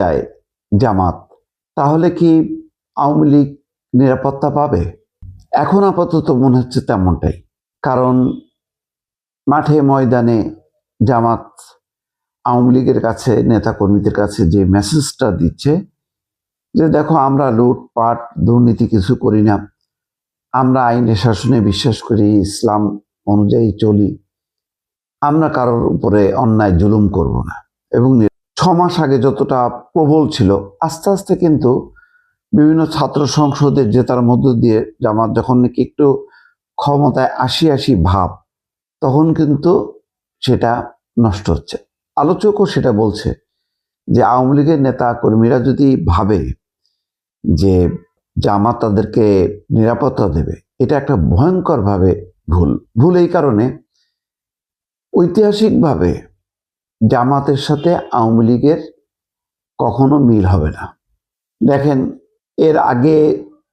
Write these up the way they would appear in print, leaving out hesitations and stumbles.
যায় জামাত, তাহলে কি আওয়ামী লীগ নিরাপত্তা পাবে? এখন আপাতত মনে হচ্ছে তেমনটাই। কারণ মাঠে ময়দানে জামাত আওয়ামী লীগের কাছে, নেতাকর্মীদের কাছে যে মেসেজটা দিচ্ছে যে দেখো, আমরা লুটপাট দুর্নীতি কিছু করি না, আমরা আইনের শাসনে বিশ্বাস করি, ইসলাম অনুযায়ী চলি, আমরা কারোর উপরে অন্যায় জুলুম করব না। এবং 6 মাস আগে যতটা প্রবল ছিল, আস্তে আস্তে কিন্তু বিভিন্ন ছাত্র সংসদের জেতার মধ্য দিয়ে জামাত যখন নাকি একটু ক্ষমতায় আসি ভাব, তখন কিন্তু সেটা নষ্ট হচ্ছে। আলোচকও সেটা বলছে যে আওয়ামী লীগের নেতা কর্মীরা যদি ভাবে যে জামাত তাদেরকে নিরাপত্তা দেবে, এটা একটা ভয়ঙ্করভাবে ভুল। এই কারণে ঐতিহাসিকভাবে জামাতের সাথে আওয়ামী লীগের কখনো মিল হবে না। দেখেন, এর আগে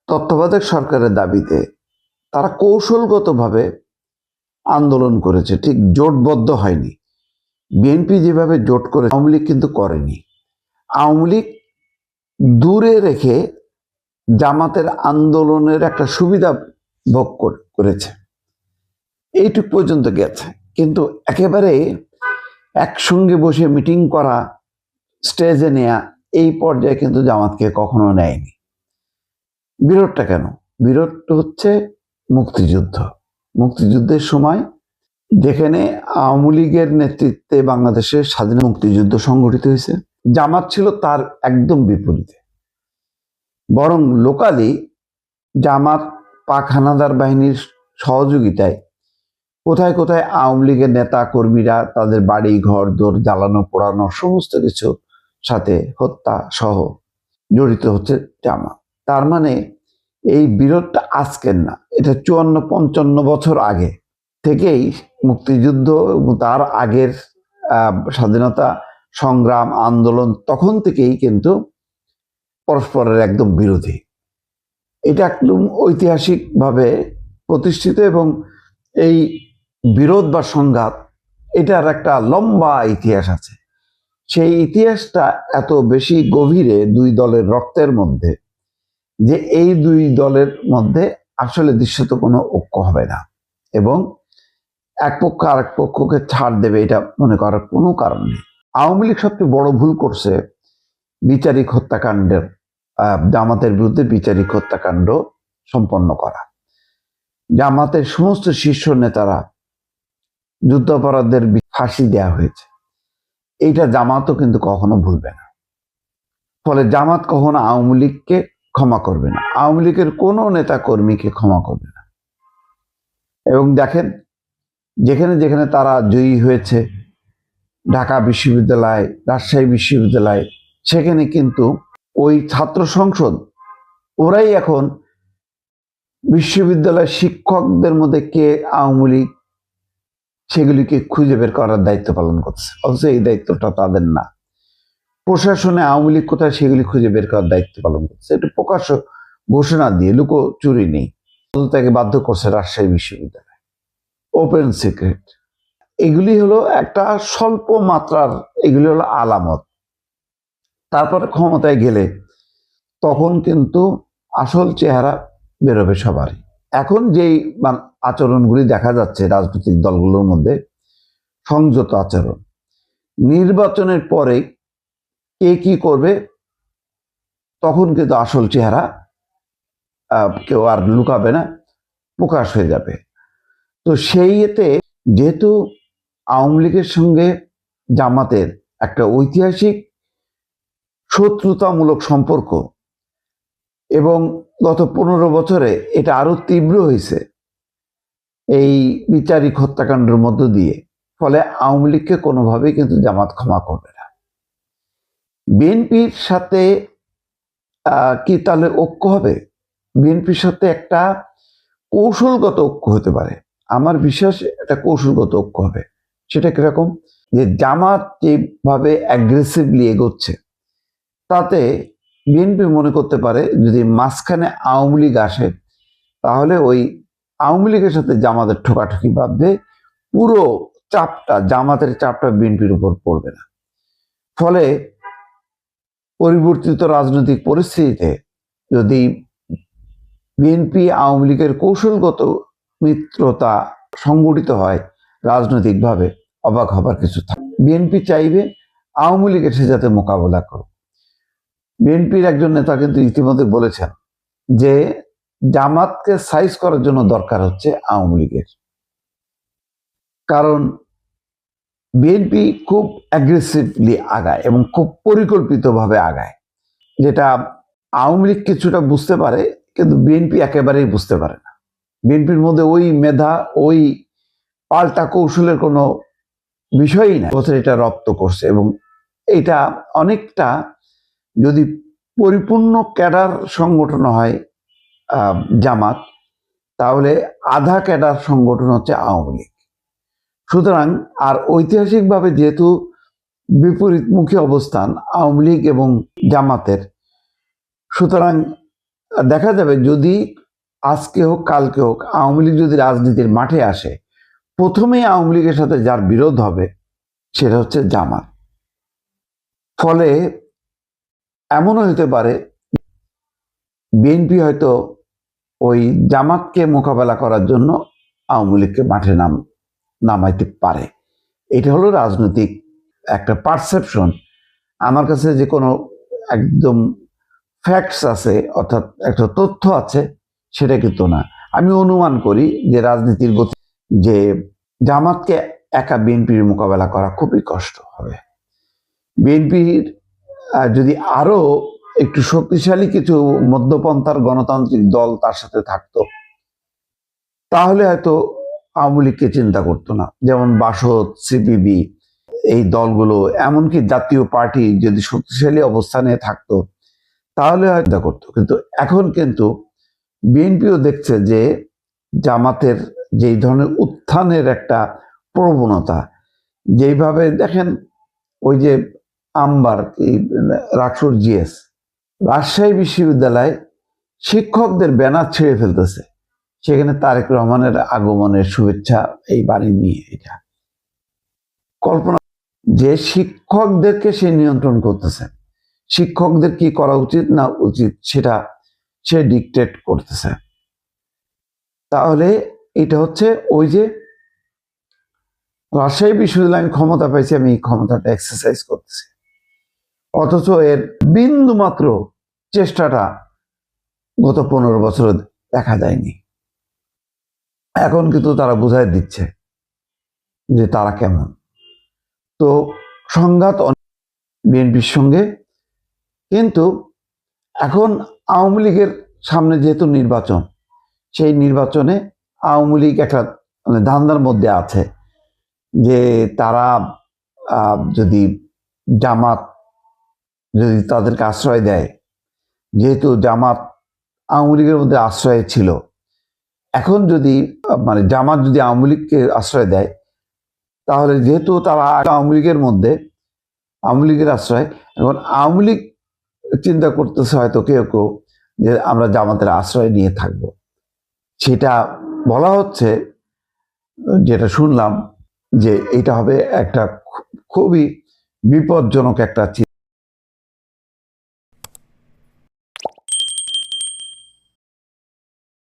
তত্ত্বাবধায়ক সরকারের দাবিতে তারা কৌশলগতভাবে আন্দোলন করেছে, ঠিক জোটবদ্ধ হয়নি। বিএনপি যেভাবে জোট করে, আওয়ামী লীগ কিন্তু করেনি। আওয়ামী লীগ দূরে রেখে জামাতের আন্দোলনের একটা সুবিধা ভোগ করেছে, এইটুক পর্যন্ত গেছে। কিন্তু একেবারে একসঙ্গে বসে মিটিং করা, স্টেজে নেয়া, এই পর্যায়ে কিন্তু জামাতকে কখনো নেয়নি। বিরোধটা কেন? বিরোধটা হচ্ছে মুক্তিযুদ্ধের সময় যেখানে আওয়ামী লীগের নেতৃত্বে বাংলাদেশের স্বাধীন মুক্তিযুদ্ধ সংগঠিত হয়েছে, জামাত ছিল তার একদম বিপরীতে। বরং লোকালি জামাত পাক হানাদার বাহিনীর সহযোগিতায় কোথায় কোথায় আওয়ামী লীগের নেতা কর্মীরা তাদের বাড়ি ঘর দোর জ্বালানো পোড়ানো সমস্ত কিছু সাথে হত্যা সহ জড়িত হচ্ছে জামাত। তার মানে এই বিরোধটা আজকের না, এটা 54-55 বছর আগে থেকেই মুক্তিযুদ্ধ এবং তার আগের স্বাধীনতা সংগ্রাম আন্দোলন, তখন থেকেই কিন্তু পরস্পরের একদম বিরোধী। এটা একদম ঐতিহাসিকভাবে প্রতিষ্ঠিত এবং এই বিরোধ বা সংঘাত, এটার একটা লম্বা ইতিহাস আছে। সেই ইতিহাসটা এত বেশি গভীরে দুই দলের রক্তের মধ্যে যে এই দুই দলের মধ্যে আসলে দৃশ্যত কোনো ঐক্য হবে না এবং এক পক্ষ আরেক পক্ষকে ছাড় দেবে, এটা মনে করার কোনো কারণ নেই। আওয়ামী লীগ সবচেয়ে বড় ভুল করছে বিচারিক হত্যাকাণ্ডের, জামাতের বিরুদ্ধে বিচারিক হত্যাকাণ্ড সম্পন্ন করা। জামাতের সমস্ত শীর্ষ নেতারা যুদ্ধাপরাধীদের ফাঁসি দেওয়া হয়েছে, এইটা জামাতও কিন্তু কখনো ভুলবে না। ফলে জামাত কখনো আওয়ামী লীগকে ক্ষমা করবে না, আওয়ামী লীগের কোনো নেতা কর্মীকে ক্ষমা করবে না। এবং দেখেন, যেখানে যেখানে তারা জয়ী হয়েছে, ঢাকা বিশ্ববিদ্যালয়, রাজশাহী বিশ্ববিদ্যালয়, সেখানে কিন্তু ওই ছাত্র সংসদ ওরাই এখন বিশ্ববিদ্যালয় শিক্ষকদের মধ্যে কে আওয়ামী লীগ সেগুলিকে খুঁজে বের করার দায়িত্ব পালন করছে, অথচ এই দায়িত্বটা তাদের না। প্রশাসনে আওয়ামী লীগ কোথায় সেগুলি খুঁজে বের করার দায়িত্ব পালন করছে, এটা প্রকাশ্য ঘোষণা দিয়ে, লুকোচুরি নেই, তাকে বাধ্য করছে রাজশাহী বিশ্ববিদ্যালয়, ওপেন সিক্রেট। এগুলি হলো একটা স্বল্প মাত্রার, এগুলি হলো আলামত। তারপরে ক্ষমতায় গেলে তখন কিন্তু আসল চেহারা বেরোবে সবারই। এখন যেই আচরণগুলি দেখা যাচ্ছে রাজনৈতিক দলগুলোর মধ্যে, সংযত আচরণ, নির্বাচনের পরে কে কি করবে তখন কিন্তু আসল চেহারা কেউ আর লুকাবে না, প্রকাশ হয়ে যাবে। তো সেই এতে যেহেতু আওয়ামী লীগের সঙ্গে জামাতের একটা ঐতিহাসিক শত্রুতামূলক সম্পর্ক এবং গত 15 বছরে এটা আরো তীব্র হয়েছে এই বিচারিক হত্যাকাণ্ডের মধ্য দিয়ে, ফলে আওয়ামী লীগকে কোনোভাবেই কিন্তু জামাত ক্ষমা করবে না। বিএনপির সাথে কি তাহলে ঐক্য হবে? বিএনপির সাথে একটা কৌশলগত ঐক্য হতে পারে, আমার বিশ্বাস এটা কৌশলগত ঐক্য হবে। সেটা কিরকম? যে জামাত যেভাবে অ্যাগ্রেসিভলি এগোচ্ছে, তাতে বিএনপি মনে করতে পারে যদি মাঝখানে আওয়ামী লীগ আসে, তাহলে ওই আওয়ামী লীগের সাথে জামাতের ঠোকাঠুকি বাঁধবে, পুরো চাপটা, জামাতের চাপটা বিএনপির উপর পড়বে না। ফলে পরিবর্তিত রাজনৈতিক পরিস্থিতিতে যদি বিএনপি আওয়ামী লীগের কৌশলগত মিত্রতা সংগঠিত হয় রাজনৈতিকভাবে, অবাক হবার কিছু থাকে। বিএনপি চাইবে আওয়ামী লীগের সে যাতে মোকাবেলা করুক। বিএনপির একজন নেতা কিন্তু ইতিমধ্যে বলেছেন যে জামাতকে সাইজ করার জন্য দরকার হচ্ছে আওয়ামী লীগের, কারণ বিএনপি খুব অ্যাগ্রেসিভলি আগায় এবং খুব পরিকল্পিতভাবে আগায়, যেটা আওয়ামী লীগ কিছুটা বুঝতে পারে কিন্তু বিএনপি একেবারেই বুঝতে পারে না। বিএনপির মধ্যে ওই মেধা, ওই পাল্টা কৌশলের কোনো বিষয়ই না। বছর এটা রপ্ত করছে এবং এটা অনেকটা, যদি পরিপূর্ণ ক্যাডার সংগঠন হয় জামাত, তাহলে আধা ক্যাডার সংগঠন হচ্ছে আওয়ামী লীগ। সুতরাং আর ঐতিহাসিকভাবে যেহেতু বিপরীতমুখী অবস্থান আওয়ামী লীগ এবং জামাতের, সুতরাং দেখা যাবে যদি আজকে হোক কালকে হোক আওয়ামী লীগ যদি রাজনীতির মাঠে আসে, প্রথমেই আওয়ামী লীগের সাথে যার বিরোধ হবে সেটা হচ্ছে জামাত। ফলে এমনও হতে পারে বিএনপি হয়তো ওই জামাতকে মোকাবেলা করার জন্য আওয়ামী লীগকে মাঠে নামাইতে পারে। এটা হলো রাজনৈতিক একটা পারসেপশন। আমার কাছে যে কোনো একদম ফ্যাক্টস আছে, অর্থাৎ একটা তথ্য আছে, সেটা কিন্তু না। আমি অনুমান করি যে রাজনীতির গতি, যে জামাতকে একা বিএনপির মোকাবেলা করা খুবই কষ্ট হবে। বিএনপির যদি আরো একটু শক্তিশালী কিছু মধ্যপন্থার গণতান্ত্রিক দল তার সাথে থাকতো, তাহলে হয়তো আওয়ামী লীগকে চিন্তা করতো না। যেমন বাসদ, সিপিবি, এই দলগুলো, এমনকি জাতীয় পার্টি যদি শক্তিশালী অবস্থানে থাকতো তাহলে হয়তো চিন্তা করতো। কিন্তু এখন কিন্তু বিএনপিও দেখছে যে জামাতের যেই ধরনের উত্থানের একটা প্রবণতা, যেইভাবে দেখেন ওই যে আমবার রাকসুর জিএস রাজশাহী বিশ্ববিদ্যালয় শিক্ষকদের ব্যানার ছেড়ে ফেলতেছে, সেখানে তারেক রহমানের আগমনের শুভেচ্ছা এই বাণী নিয়ে। এটা কল্পনা যে শিক্ষকদেরকে সে নিয়ন্ত্রণ করতেছে, শিক্ষকদের কি করা উচিত না উচিত সেটা সে ডিকটেট করতেছে। তাহলে এটা হচ্ছে ওই যে রাজশাহী বিশ্ববিদ্যালয় আমি ক্ষমতা পাইছি, আমি এই ক্ষমতাটা এক্সারসাইজ করতেছি, অথচ এর বিন্দু মাত্র চেষ্টাটা গত 15 বছরে দেখা যায়নি। এখন কিন্তু তারা বুঝাই দিচ্ছে যে তারা কেমন। তো সংঘাত বিএনপির সঙ্গে, কিন্তু এখন আওয়ামী লীগের সামনে যেহেতু নির্বাচন, সেই নির্বাচনে আওয়ামী লীগ একটা মানে ধান্দার মধ্যে আছে যে তারা যদি জামাত যদি তাদেরকে আশ্রয় দেয়, যেহেতু জামাত আওয়ামী লীগের মধ্যে আশ্রয় ছিল, এখন যদি মানে জামাত যদি আওয়ামী লীগকে আশ্রয় দেয়, তাহলে যেহেতু তারা আওয়ামী লীগের মধ্যে, আওয়ামী লীগের আশ্রয়, এখন আওয়ামী লীগ চিন্তা করতেছে হয়তো কেউ কেউ যে আমরা জামাতের আশ্রয় নিয়ে থাকব। সেটা বলা হচ্ছে, যেটা শুনলাম, যে এটা হবে একটা খুবই বিপজ্জনক একটা